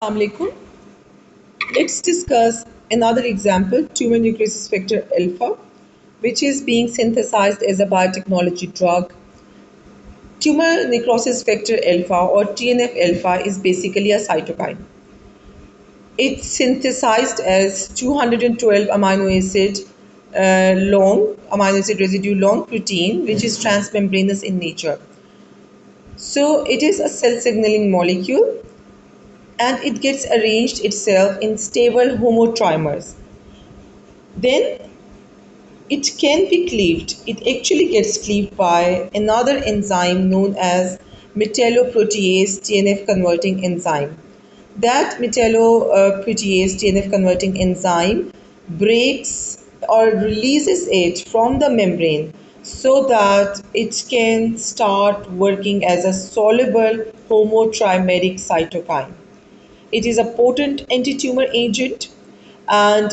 Assalamualaikum. Let's discuss another example, tumor necrosis factor alpha, which is being synthesized as a biotechnology drug. Tumor necrosis factor alpha or TNF alpha is basically a cytokine. It's synthesized as 212 amino acid residue long protein, which is transmembranous in nature. So it is a cell signaling molecule and it gets arranged itself in stable homotrimers. Then it can be cleaved. It actually gets cleaved by another enzyme known as metalloprotease TNF converting enzyme. That metalloprotease TNF converting enzyme breaks or releases it from the membrane so that it can start working as a soluble homotrimeric cytokine. It is a potent anti-tumor agent and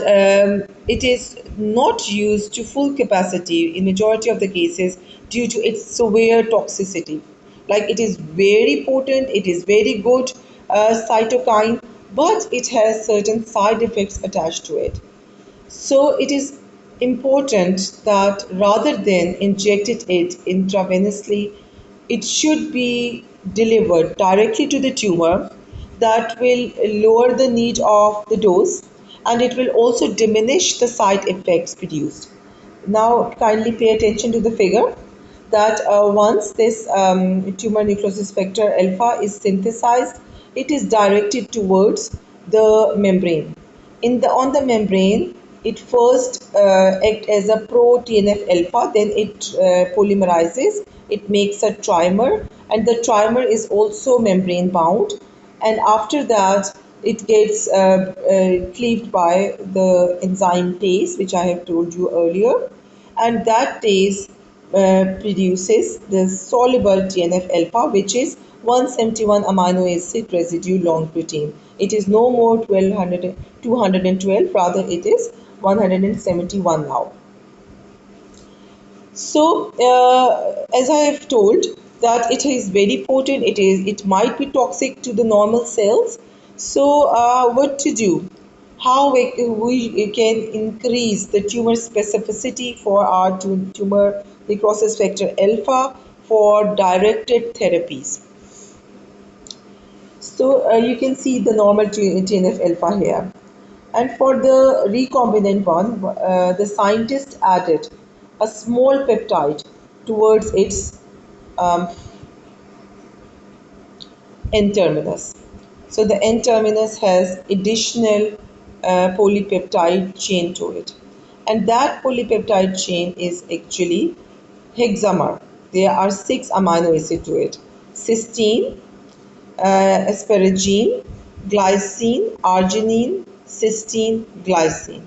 it is not used to full capacity in majority of the cases due to its severe toxicity. Like it is very potent, it is very good cytokine, but it has certain side effects attached to it. So it is important that rather than injected it intravenously, it should be delivered directly to the tumor. That will lower the need of the dose and it will also diminish the side effects produced. Now kindly pay attention to the figure that once this tumor necrosis factor alpha is synthesized, it is directed towards the membrane. On the membrane, it first act as a pro TNF alpha, then it polymerizes, it makes a trimer, and the trimer is also membrane bound. And after that, it gets cleaved by the enzyme TACE, which I have told you earlier, and that TACE produces the soluble TNF alpha, which is 171 amino acid residue long protein. It is no more 212, rather it is 171 now. So, as I have told, that it is very potent. It might be toxic to the normal cells. So, what to do? How we can increase the tumor specificity for our tumor necrosis factor alpha for directed therapies. So, you can see the normal TNF alpha here. And for the recombinant one, the scientist added a small peptide towards its um, N terminus. So the N terminus has additional polypeptide chain to it. And that polypeptide chain is actually hexamer. There are 6 amino acids to it: cysteine, asparagine, glycine, arginine, cysteine, glycine.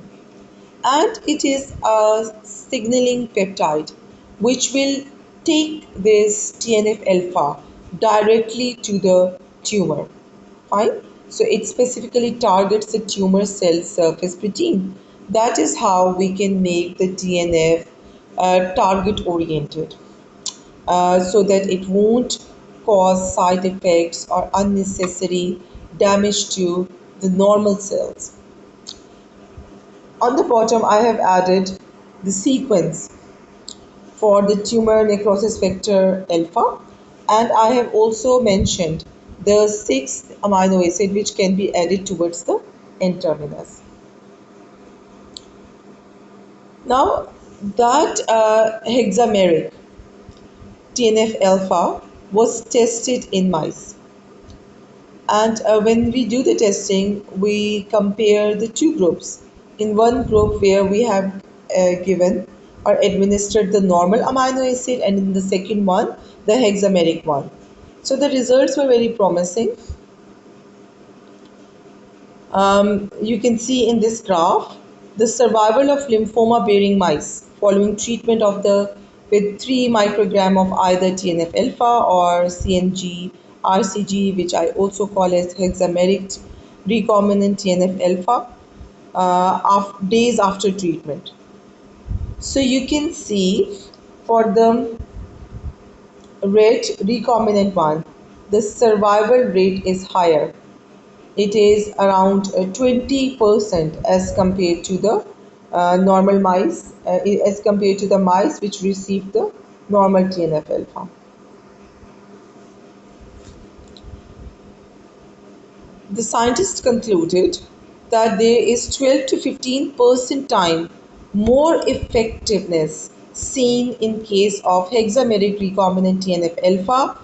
And it is a signaling peptide which will take this TNF alpha directly to the tumor. Fine. So it specifically targets the tumor cell surface protein. That is how we can make the TNF target oriented so that it won't cause side effects or unnecessary damage to the normal cells. On the bottom, I have added the sequence for the tumor necrosis factor alpha, and I have also mentioned the 6th amino acid which can be added towards the N terminus. Now, that hexameric TNF alpha was tested in mice. And when we do the testing, we compare the two groups. In one group where we have given or administered the normal amino acid, and in the second one, the hexameric one. So the results were very promising. You can see in this graph the survival of lymphoma bearing mice following treatment of the with 3 microgram of either TNF alpha or CNG RCG, which I also call as hexameric recombinant TNF alpha, days after treatment. So you can see for the red recombinant one, the survival rate is higher. it is around 20% as compared to the normal mice, as compared to the mice which received the normal TNF alpha. The scientists concluded that there is 12 to 15% time more effectiveness seen in case of hexameric recombinant TNF alpha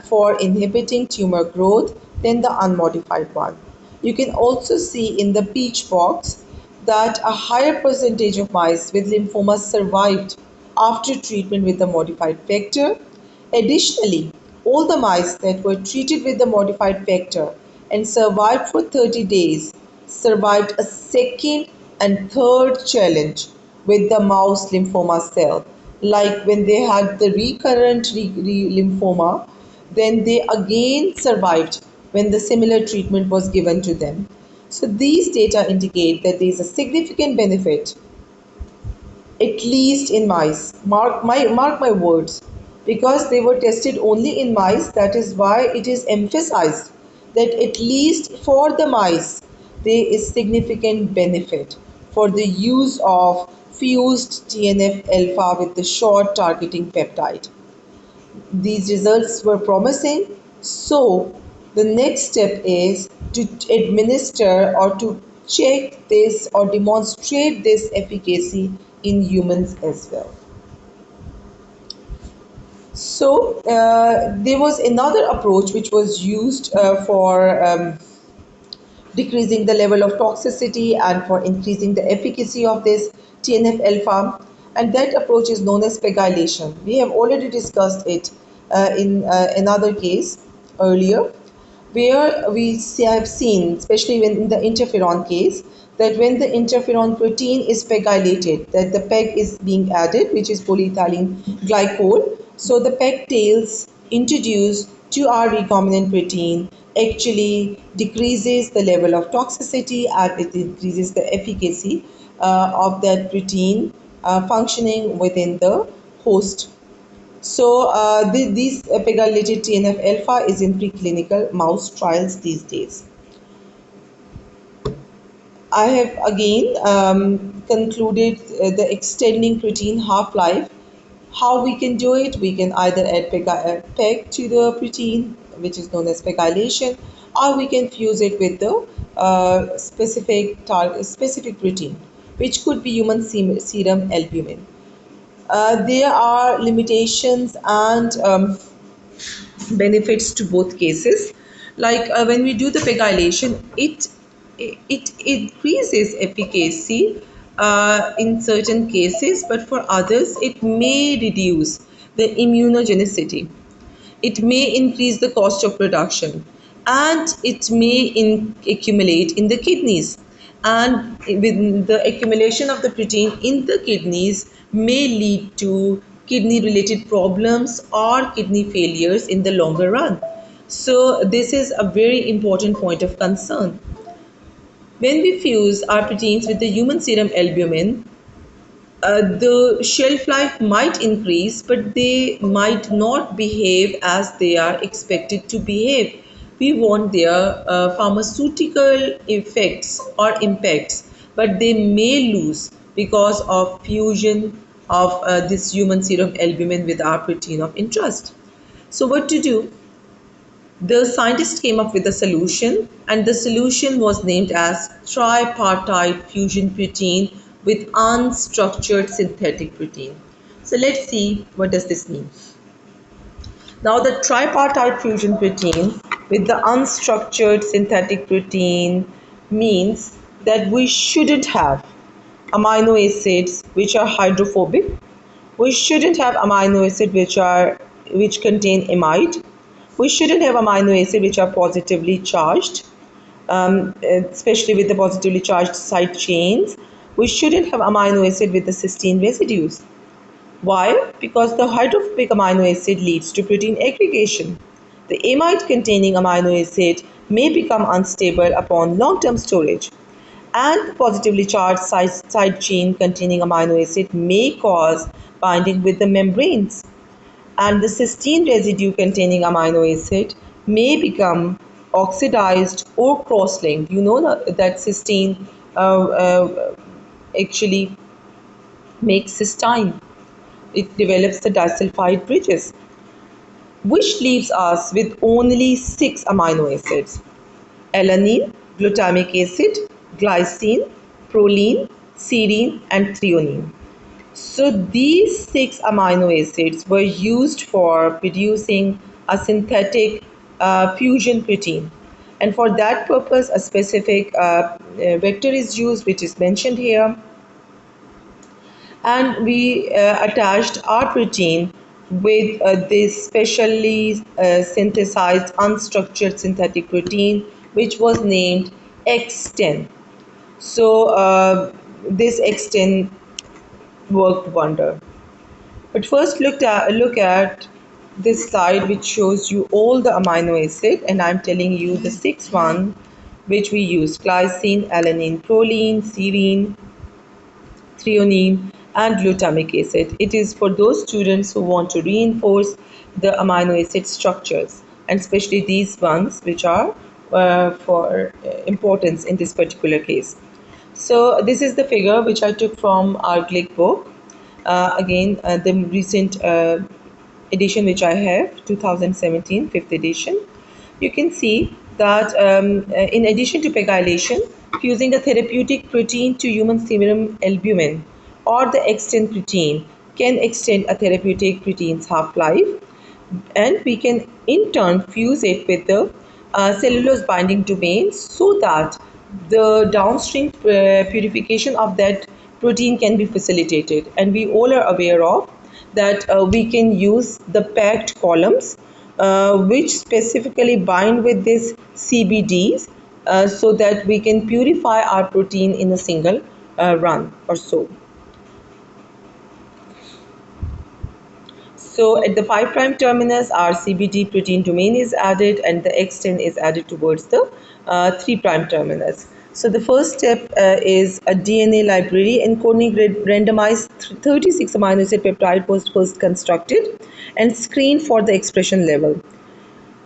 for inhibiting tumor growth than the unmodified one. You can also see in the peach box that a higher percentage of mice with lymphoma survived after treatment with the modified vector. Additionally, all the mice that were treated with the modified vector and survived for 30 days survived a second and third challenge with the mouse lymphoma cell. Like when they had the recurrent lymphoma, then they again survived when the similar treatment was given to them. So these data indicate that there is a significant benefit, at least in mice. Mark my words, because they were tested only in mice. That is why it is emphasized that at least for the mice there is significant benefit for the use of fused TNF alpha with the short targeting peptide. These results were promising, so the next step is to administer or to check this or demonstrate this efficacy in humans as well. So there was another approach which was used for decreasing the level of toxicity and for increasing the efficacy of this TNF alpha, and that approach is known as pegylation. We have already discussed it in another case earlier, where we have seen, especially when in the interferon case, that when the interferon protein is pegylated, that the PEG is being added, which is polyethylene glycol. So the PEG tails introduced to our recombinant protein actually decreases the level of toxicity and it increases the efficacy of that protein functioning within the host. So these pegylated TNF alpha is in preclinical mouse trials these days. I have again concluded the extending protein half-life. How we can do it? We can either add PEG to the protein, which is known as pegylation, or we can fuse it with the specific protein, which could be human serum albumin. There are limitations and benefits to both cases. Like when we do the pegylation, it increases efficacy in certain cases, but for others it may reduce the immunogenicity. It may increase the cost of production, and it may accumulate in the kidneys, and with the accumulation of the protein in the kidneys may lead to kidney related problems or kidney failures in the longer run. So this is a very important point of concern. When we fuse our proteins with the human serum albumin, the shelf life might increase, but they might not behave as they are expected to behave. We want their pharmaceutical effects or impacts, but they may lose because of fusion of this human serum albumin with our protein of interest. So, what to do? The scientists came up with a solution, and the solution was named as tripartite fusion protein with unstructured synthetic protein. So let's see, what does this mean. Now the tripartite fusion protein with the unstructured synthetic protein means that we shouldn't have amino acids which are hydrophobic. We shouldn't have amino acids which contain amide. We shouldn't have amino acids which are positively charged, especially with the positively charged side chains. We shouldn't have amino acid with the cysteine residues. Why? Because the hydrophobic amino acid leads to protein aggregation. The amide containing amino acid may become unstable upon long-term storage, and the positively charged side chain containing amino acid may cause binding with the membranes, and the cysteine residue containing amino acid may become oxidized or cross-linked. You know that cysteine actually makes cysteine. It develops the disulfide bridges, which leaves us with only six amino acids: alanine, glutamic acid, glycine, proline, serine, and threonine. So these six amino acids were used for producing a synthetic fusion protein. And for that purpose, a specific vector is used, which is mentioned here. And we attached our protein with this specially synthesized unstructured synthetic protein, which was named X10. So this X10 worked wonder. But first look at this slide, which shows you all the amino acid, and I'm telling you the sixth one which we use: glycine, alanine, proline, serine, threonine, and glutamic acid. It is for those students who want to reinforce the amino acid structures, and especially these ones which are for importance in this particular case. So this is the figure which I took from our Glick book. Again, the recent edition which I have, 2017, fifth edition. You can see that in addition to pegylation, fusing a therapeutic protein to human serum albumin or the extend protein can extend a therapeutic protein's half-life, and we can in turn fuse it with the cellulose binding domain so that the downstream purification of that protein can be facilitated. And we all are aware of that we can use the packed columns which specifically bind with this CBDs so that we can purify our protein in a single run or so. So at the 5' terminus, our CBD protein domain is added and the X10 is added towards the 3' terminus. So the first step is a DNA library encoding randomized 36 amino acid peptide was first constructed and screened for the expression level.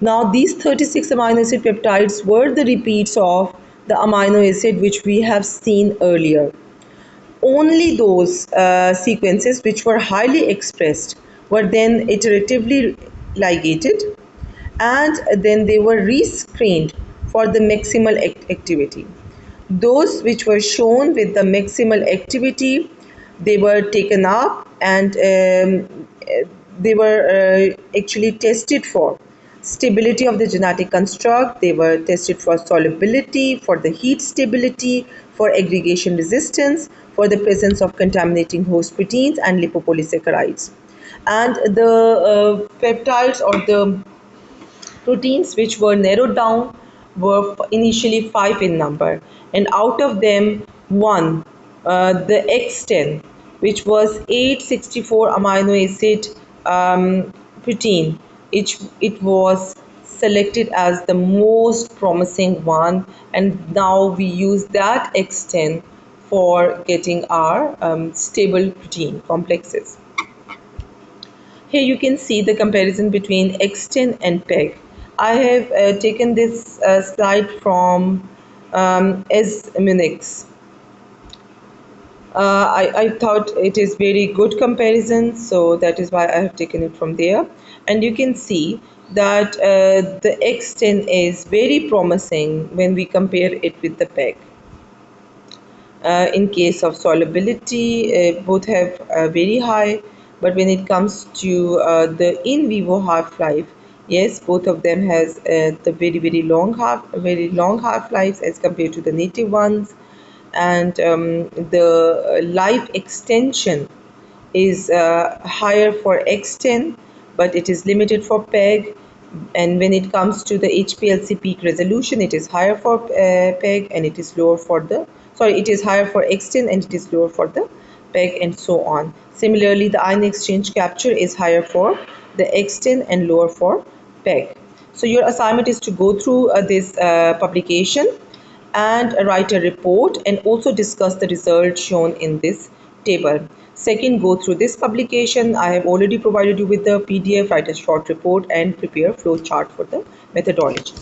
Now these 36 amino acid peptides were the repeats of the amino acid which we have seen earlier. Only those sequences which were highly expressed were then iteratively ligated, and then they were rescreened for the maximal activity. Those which were shown with the maximal activity, they were taken up and they were actually tested for stability of the genetic construct. They were tested for solubility, for the heat stability, for aggregation resistance, for the presence of contaminating host proteins and lipopolysaccharides. And the peptides or the proteins which were narrowed down were initially 5 in number, and out of them one, the X10, which was 864 amino acid protein, it was selected as the most promising one, and now we use that X10 for getting our stable protein complexes. Here you can see the comparison between X10 and PEG. I have taken this slide from Munich. I thought it is very good comparison, so that is why I have taken it from there. And you can see that the X10 is very promising when we compare it with the PEG. In case of solubility, both have very high, but when it comes to the in vivo half-life, yes, both of them has the very long half-lives as compared to the native ones, and the life extension is higher for X10, but it is limited for PEG. And when it comes to the HPLC peak resolution, it is higher for PEG and it is lower for the, it is higher for X10 and it is lower for the PEG, and so on. Similarly, the ion exchange capture is higher for the X10 and lower for PEG. So your assignment is to go through this publication and write a report and also discuss the results shown in this table. Second, go through this publication. I have already provided you with the PDF, write a short report and prepare flow chart for the methodology.